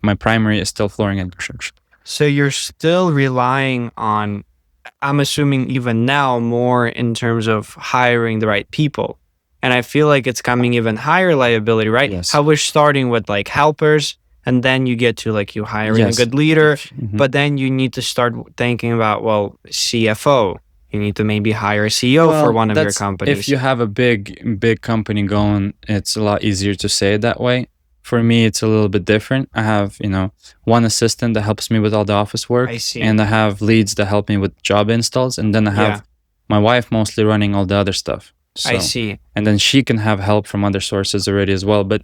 my primary is still flooring and construction. So you're still relying on, I'm assuming even now, more in terms of hiring the right people. And I feel like it's coming even higher liability, right? Yes. How we're starting with like helpers, and then you get to like you hiring a good leader, but then you need to start thinking about, well, CFO. You need to maybe hire a CEO for one of your companies. If you have a big company going, it's a lot easier to say it that way. For me, it's a little bit different. I have, one assistant that helps me with all the office work. I see. And I have leads that help me with job installs. And then I have my wife mostly running all the other stuff. So, I see. And then she can have help from other sources already as well. But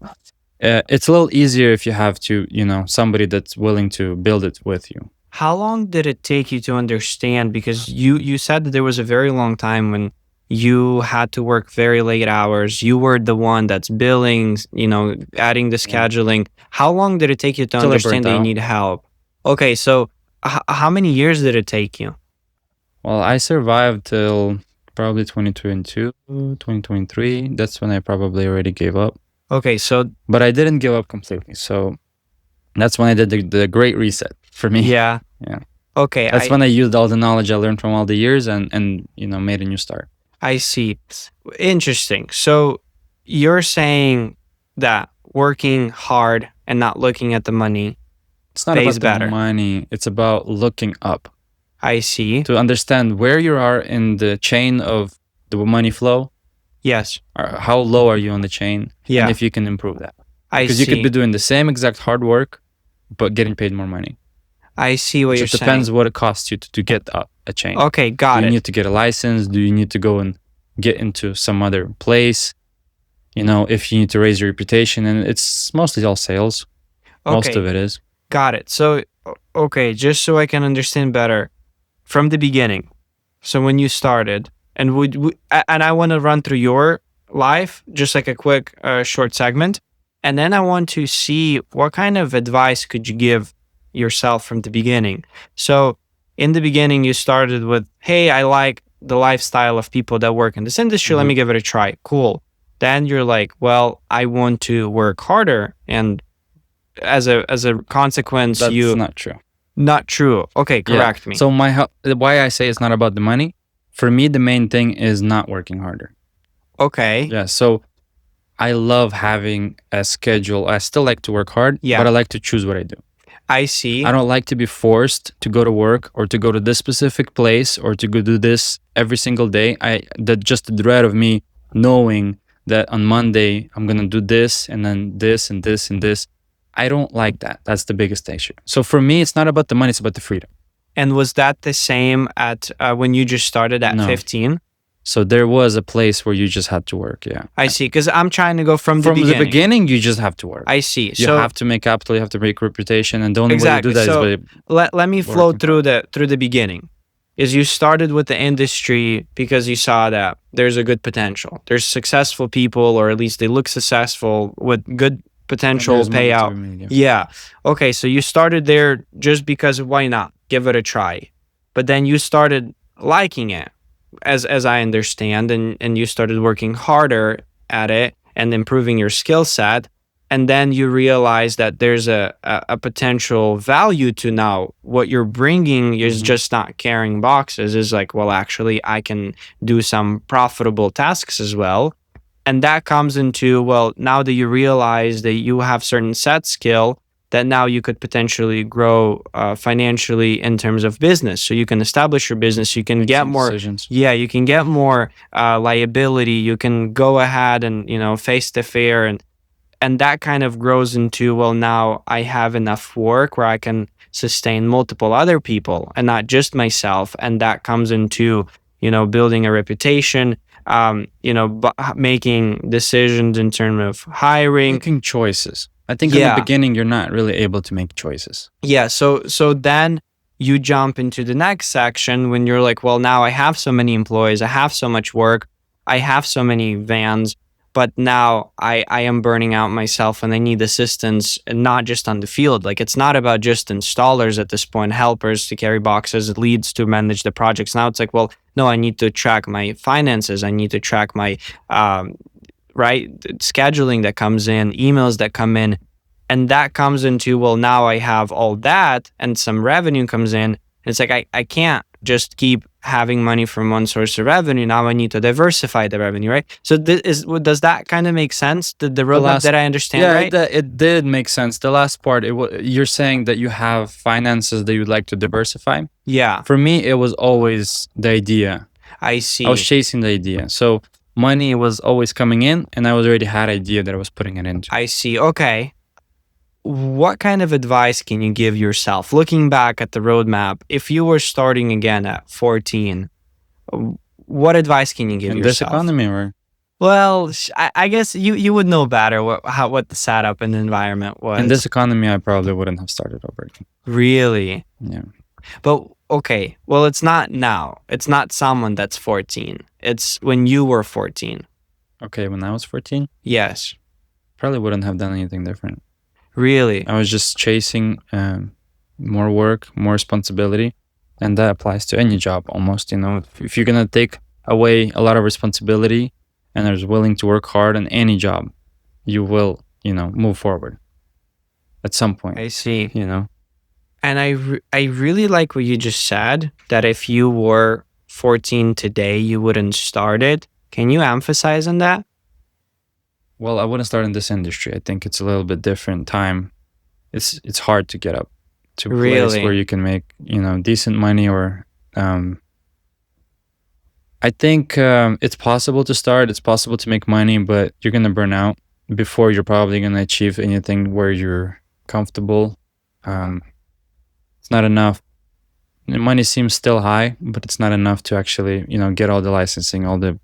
it's a little easier if you have to, somebody that's willing to build it with you. How long did it take you to understand? Because you said that there was a very long time when you had to work very late hours. You were the one that's billing, adding the scheduling. How long did it take you to understand that you need help? Okay, so how many years did it take you? Well, I survived till probably 2022, 2023. That's when I probably already gave up. Okay, so... But I didn't give up completely. So that's when I did the great reset for me. Yeah. Yeah. Okay. That's when I used all the knowledge I learned from all the years and made a new start. I see. Interesting. So you're saying that working hard and not looking at the money it's not pays about better. The money. It's about looking up. I see. To understand where you are in the chain of the money flow. Yes. How low are you on the chain? Yeah. And if you can improve that. I see. Because you could be doing the same exact hard work, but getting paid more money. I see what you're saying. It depends what it costs you to get a chain. Okay, got it. Do you need to get a license? Do you need to go and get into some other place? If you need to raise your reputation, and it's mostly all sales. Okay. Most of it is. Got it. So, okay, just so I can understand better, from the beginning. So when you started, and I want to run through your life, just like a quick short segment, and then I want to see what kind of advice could you give yourself from the beginning. So in the beginning, you started with, hey, I like the lifestyle of people that work in this industry. Let me give it a try. Cool. Then you're like, well, I want to work harder. And as a consequence, That's not true. Not true. Okay, correct me. So why I say it's not about the money, for me, the main thing is not working harder. Okay. Yeah. So I love having a schedule. I still like to work hard, but I like to choose what I do. I see. I don't like to be forced to go to work or to go to this specific place or to go do this every single day. Just the dread of me knowing that on Monday I'm gonna do this and then this and this and this. I don't like that. That's the biggest issue. So for me, it's not about the money; it's about the freedom. And was that the same at when you just started at 15? So there was a place where you just had to work, yeah. I see, because I'm trying to go from the beginning. From the beginning, you just have to work. I see. You have to make capital, you have to make reputation, and the only way to do that so is by let me flow through the beginning. Is you started with the industry because you saw that there's a good potential. There's successful people, or at least they look successful with good potential payout. Yeah. Okay, so you started there just because why not? Give it a try. But then you started liking it. As I understand, and you started working harder at it and improving your skill set, and then you realize that there's a potential value to now what you're bringing is just not carrying boxes. Is like, well, actually, I can do some profitable tasks as well, and that comes into, well, now that you realize that you have certain set skill, that now you could potentially grow financially in terms of business. So you can establish your business. You can get more decisions. Yeah, you can get more liability. You can go ahead and face the fear, and that kind of grows into, well, now I have enough work where I can sustain multiple other people and not just myself. And that comes into building a reputation. Making decisions in terms of hiring, making choices. I think in the beginning, you're not really able to make choices. Yeah. So then you jump into the next section when you're like, well, now I have so many employees, I have so much work, I have so many vans, but now I am burning out myself and I need assistance, not just on the field. Like, it's not about just installers at this point, helpers to carry boxes, leads to manage the projects. Now it's like, well, no, I need to track my finances. I need to track my scheduling that comes in, emails that come in. And that comes into, well, now I have all that and some revenue comes in. It's like I can't just keep having money from one source of revenue. Now I need to diversify the revenue, right? So does that kind of make sense? The roadmap that I understand, yeah, right? it did make sense. The last part, you're saying that you have finances that you'd like to diversify. Yeah, For me, it was always the idea. I see. I was chasing the idea. So money was always coming in, and I was already had idea that I was putting it into. I see. Okay. What kind of advice can you give yourself looking back at the roadmap? If you were starting again at 14, what advice can you give In this yourself? economy, or Well, I guess you would know better what the setup and the environment was. in this economy, I probably wouldn't have started over again. Really? Yeah. But okay, well, it's not now. It's not someone that's 14. It's when you were 14. Okay, when I was 14, Yes. probably wouldn't have done anything different. Really? I was just chasing more work, more responsibility, and that applies to any job almost. You know, if you're gonna take away a lot of responsibility and are willing to work hard on any job, you will, move forward at some point. I see. You know, And I really like what you just said, that if you were 14 today, you wouldn't start it. Can you emphasize on that? well, I wouldn't start in this industry. I think it's a little bit different time. It's hard to get up to a place Really? where you can make decent money, or I think it's possible to start. It's possible to make money, but you're gonna burn out before you're probably gonna achieve anything where you're comfortable. It's not enough. The money seems still high, but it's not enough to actually get all the licensing, all the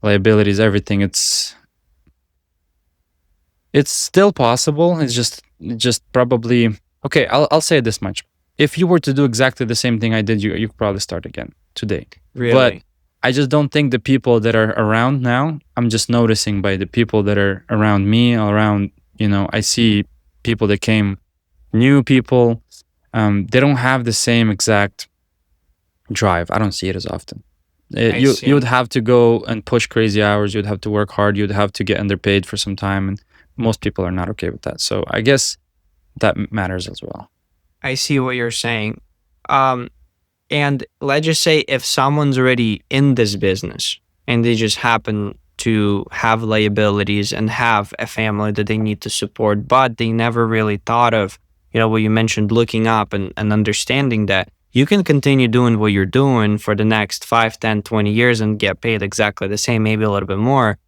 liabilities, everything. It's still possible. It's just probably okay. I'll say this much: if you were to do exactly the same thing I did, you could probably start again today. Really? But I just don't think the people that are around now. I'm just noticing by the people that are around me, around I see people that came, new people. They don't have the same exact drive. I don't see it as often. You would have to go and push crazy hours. You'd have to work hard. You'd have to get underpaid for some time, and most people are not okay with that. So I guess that matters as well. I see what you're saying. And let's just say if someone's already in this business and they just happen to have liabilities and have a family that they need to support, but they never really thought of, what you mentioned, looking up and understanding that you can continue doing what you're doing for the next 5, 10, 20 years and get paid exactly the same, maybe a little bit more.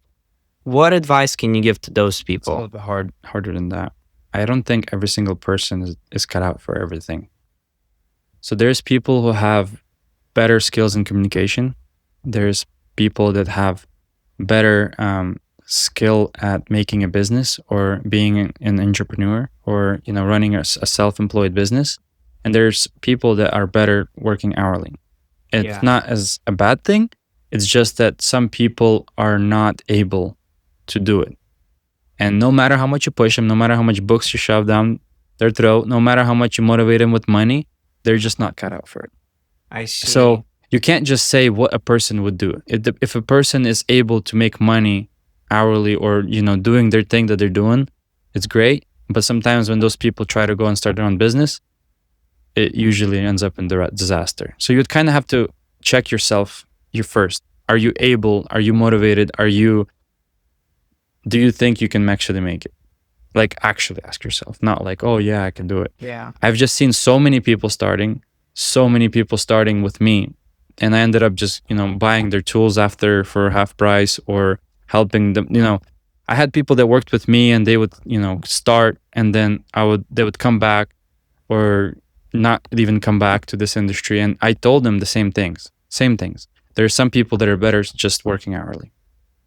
What advice can you give to those It's a people? little bit harder than that. I don't think every single person is cut out for everything. So there's people who have better skills in communication. There's people that have better skill at making a business or being an entrepreneur, or running a self-employed business. And there's people that are better working hourly. It's Yeah. not as a bad thing. It's just that some people are not able to do it. And no matter how much you push them, no matter how much books you shove down their throat, no matter how much you motivate them with money, they're just not cut out for it. I see. So you can't just say what a person would do. If a person is able to make money hourly, or doing their thing that they're doing, it's great. But sometimes when those people try to go and start their own business, it usually ends up in disaster. So you'd kind of have to check yourself. You first. Are you able? Are you motivated? Do you think you can actually make it? Like, actually ask yourself, not like, oh yeah, I can do it. Yeah. I've just seen so many people starting with me, and I ended up just buying their tools after for half price, or helping them. I had people that worked with me, and they would start, and then they would come back, or not even come back to this industry, and I told them the same things. There are some people that are better just working hourly.